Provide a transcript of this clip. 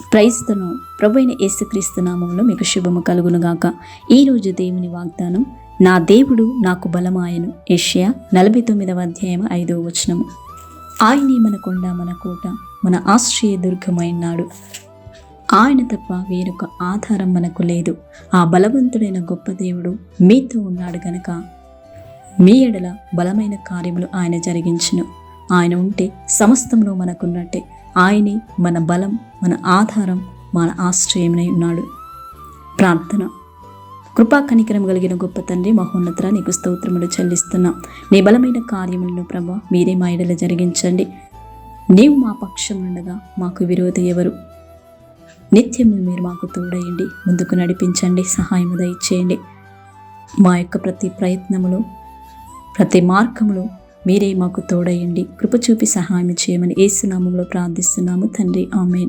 ప్రైస్తను ప్రభువైన యేసుక్రీస్తు నామములో మీకు శుభము కలుగునుగాక. ఈరోజు దేవుని వాగ్దానం, నా దేవుడు నాకు బలమాయను. యెషయా 49వ అధ్యాయం 5వ వచనము. ఆయనే మన కొండ, మన కోట, మన ఆశ్రయ దుర్గమైనాడు. ఆయన తప్ప వేరొక ఆధారం మనకు లేదు. ఆ బలవంతుడైన గొప్ప దేవుడు మీతో ఉన్నాడు గనక మీ ఎడల బలమైన కార్యములు ఆయన జరిగించును. ఆయన ఉంటే సమస్తంలో మనకున్నట్టే. ఆయనే మన బలం, మన ఆధారం, మన ఆశ్రయమై ఉన్నాడు. ప్రార్థన. కృపా కనికరం కలిగిన గొప్ప తండ్రి, మహోన్నతరా, నీకు స్తోత్రములు చెల్లిస్తున్నాం. నీ బలమైన కార్యములను ప్రభా మీరే మా ఎడల జరిగించండి. నీవు మా పక్షం ఉండగా మాకు విరోధి ఎవరు? నిత్యము మీరు మాకు తోడయండి, ముందుకు నడిపించండి, సహాయము దయచేయండి. మా యొక్క ప్రతి ప్రయత్నములు, ప్రతి మార్గములు మీరే మాకు తోడయండి. కృప చూపి సహాయం చేయమని యేసు నామములో ప్రార్థిస్తున్నాము తండ్రి. ఆమేన్.